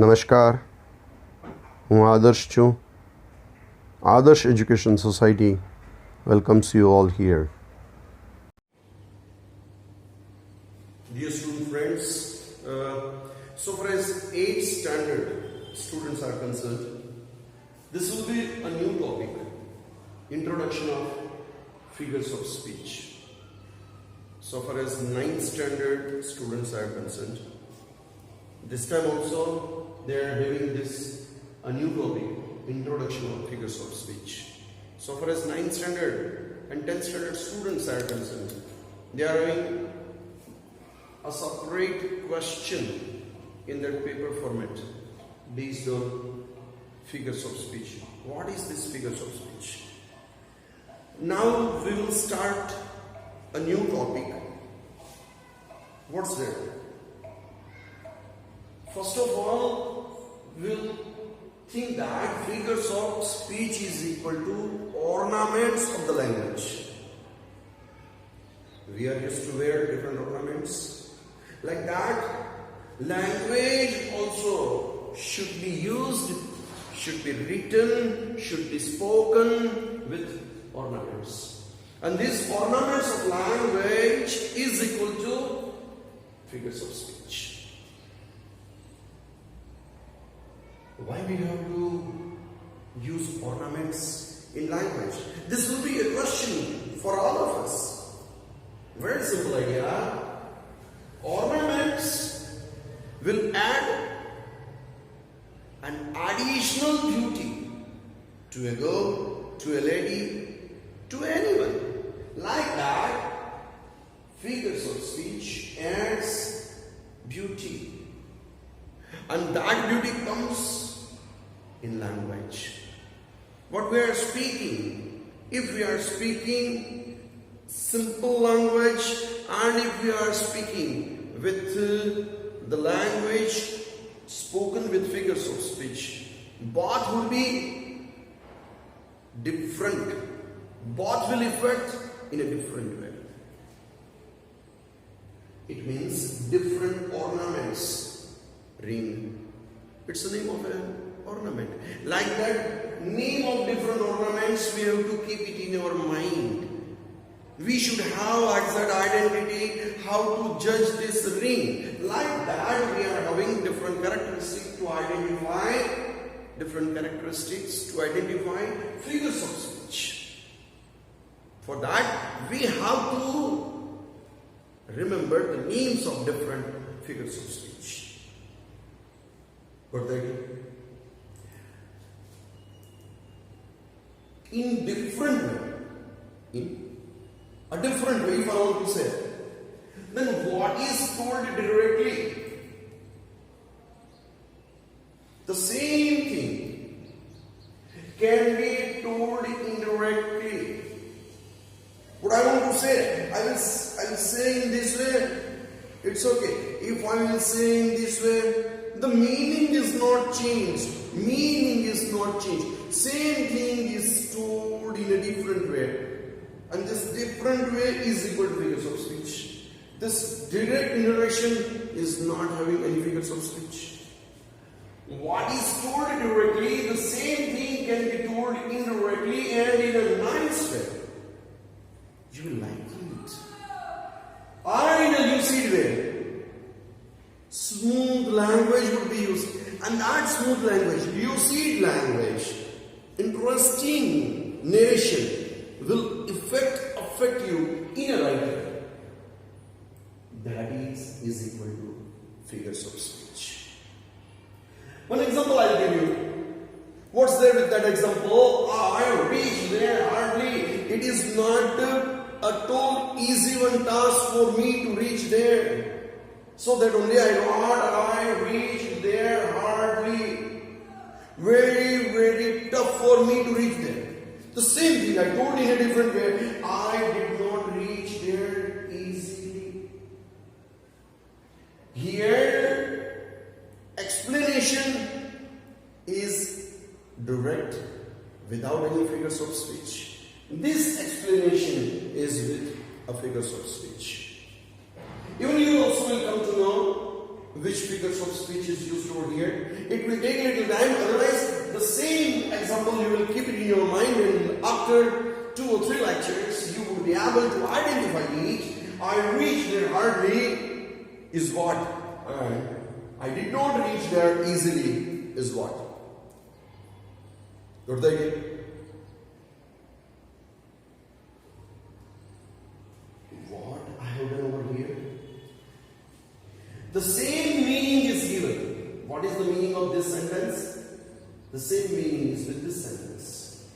નમસ્કાર, હું આદર્શ છું. આદર્શ education society welcomes you all here. Dear student friends, so far as 8th standard students are concerned, this will be a new topic, introduction of figures of speech. So far as 9th standard students are concerned, this time also they are having this a new topic, introduction of figures of speech. So far as 9th standard and 10th standard students are concerned, they are having a separate question in their paper format based on figures of speech. What is this figures of speech? Now we will start a new topic. What's that? First of all, we'll think that figures of speech is equal to ornaments of the language. We are used to wear different ornaments. Like that, language also should be used, should be written, should be spoken with ornaments. And these ornaments of language is equal to figures of speech. Why we have to use ornaments in language? This will be a question for all of us. Very simple idea. Ornaments will add an additional beauty to a girl, to a lady, to anyone. Like that, figures of speech adds beauty. And that beauty comes in language. What we are speaking, if we are speaking simple language and if we are speaking with the language spoken with figures of speech, both will be different. Both will affect in a different way. It means different ornaments. Ring, it's the name of an ornament. Like that, name of different ornaments, we have to keep it in our mind. We should have exact identity how to judge this ring. Like that, we are having different characteristics to identify figures of speech. For that, we have to remember the names of different figures of speech. Got that? In different way, if I want to say, then what is told directly? The same thing can be told indirectly. What I want to say, I will say in this way, it's okay. If I will say in this way, the meaning is not changed. Same thing is told in a different way. And this different way is equal to figures of speech. This direct narration is not having any figures of speech. What is told directly, the same thing can be told indirectly and in a nice way. You will like it. Or in a lucid way. Smooth language would be used. And that smooth language, lucid language, interesting narration will affect you in a right way. That is equal to figures of speech. One example I'll give you. What's there with that example? I reached there hardly. It is not at all easy one task for me to reach there. So that only I reached there hardly. Very, very tough for me to reach there. The same thing I told in a different way. I did not reach there easily. Here, explanation is direct without any figures of speech. This explanation is with a figures of speech. Even you also will come to know which figures of speech is used over here. It will take a little time, otherwise the same example you will keep it in your mind, and after 2 or 3 lectures you will be able to identify it. I reached there hardly is what? And I did not reach there easily is what? Got the idea? What I have done over here? The same meaning is given. What is the meaning of this sentence? The same meaning is with this sentence.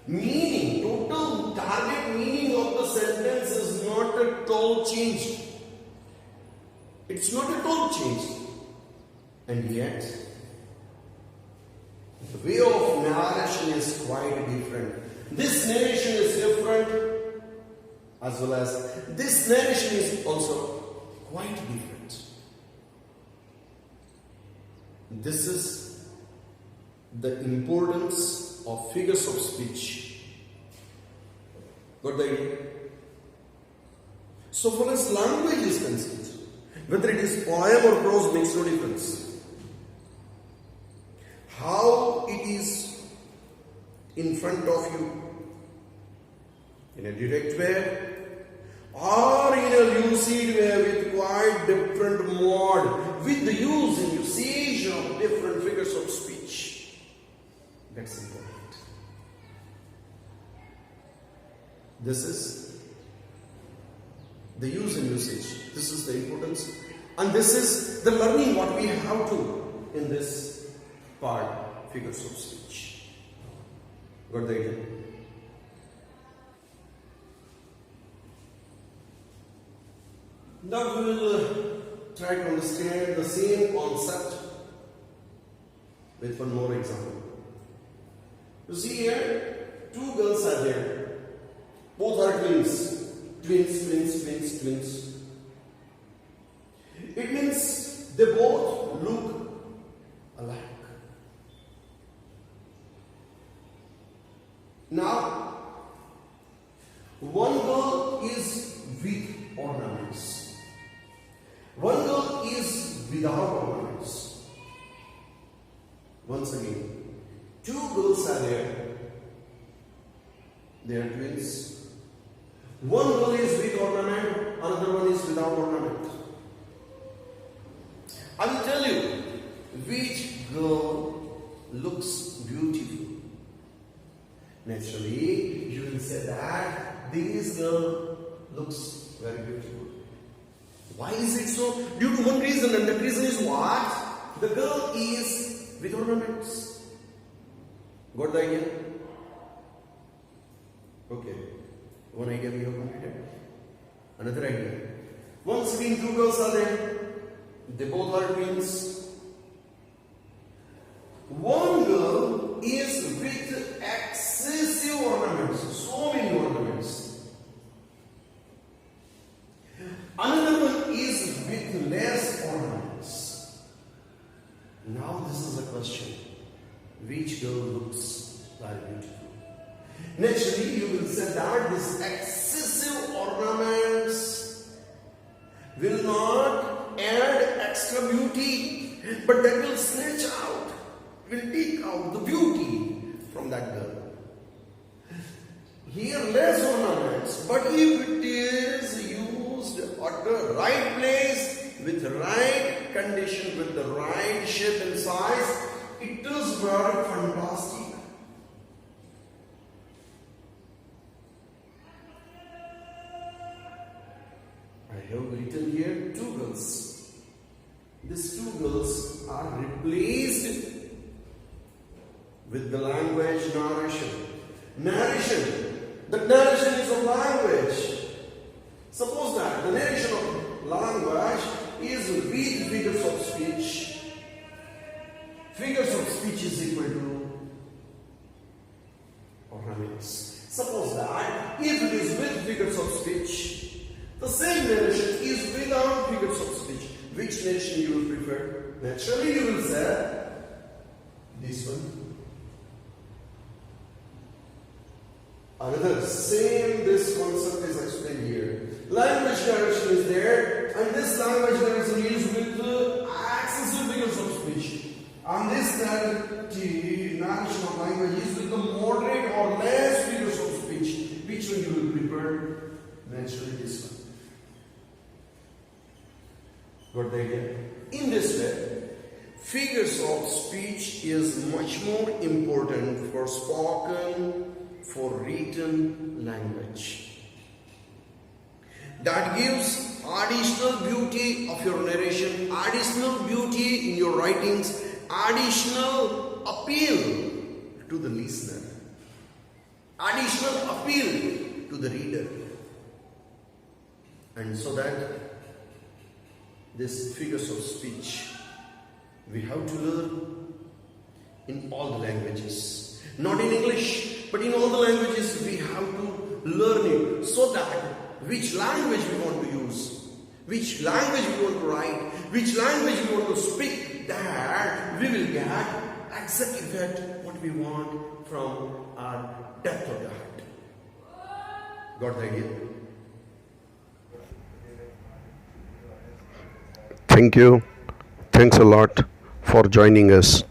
Meaning, total target meaning of the sentence is not at all changed. It's not at all changed. And yet, the way of narration is quite different. This narration is different, as well as this narration is also quite different. This is the importance of figures of speech. Got the idea? So far as language is concerned, whether it is poem or prose makes no difference. How it is in front of you, in a direct way or in a lucid way with quite different mode, with the use and usage of different figures of speech. That's important. This is the use and usage. This is the importance. And this is the learning what we have to in this part, figures of speech. Got the idea? Now we will try to understand the same concept with one more example. You see here, 2 girls are there. Both are twins. Twins. It means they both look alike. Now, one girl is with ornaments. One girl is without ornaments. Once again, 2 girls are there. They are twins. One girl is with ornament, another one is without ornament. I will tell you which girl looks beautiful. Naturally, you will say that this girl looks very beautiful. Why is it so? Due to one reason, and the reason is what? The girl is with ornaments. Got the idea? Okay. One idea we have completed. Another idea. Once again, 2 girls are there. They both are twins. One girl is with excessive ornaments, so many ornaments. Another one is with less ornaments. Now this is a question. Which girl looks very beautiful? Naturally, you will say that this excessive ornaments will not add extra beauty, but that will snatch out, will take out the beauty from that girl. Here less ornaments, but if it is used at the right place, with the right condition, with the right shape and size, it is very fantastic. I have written here 2 girls. These 2 girls are replaced with the language narration. The narration is of language. Suppose that the narration of language is with figures of speech. Figures of speech is equal to ornaments. Suppose that if it is with figures of speech, the same narration is without figures of speech. Which narration you will prefer? Naturally, you will say this one. Another same this concept is explained here. Language narration is there, And this language deals with excessive figures of speech. And this narration of language is with the moderate or less figures of speech. Which one you will prefer? Naturally this one. Got the idea? In this way, figures of speech is much more important for spoken, for written language. That gives additional beauty of your narration, additional beauty in your writings, additional appeal to the listener, additional appeal to the reader. And so that these figures of speech we have to learn in all the languages. Not in English, but in all the languages we have to learn it, so that which language we want to use, which language we want to write, which language we want to speak, that we will get exactly what we want from our depth of the heart. Got the idea? Thank you. Thanks a lot for joining us.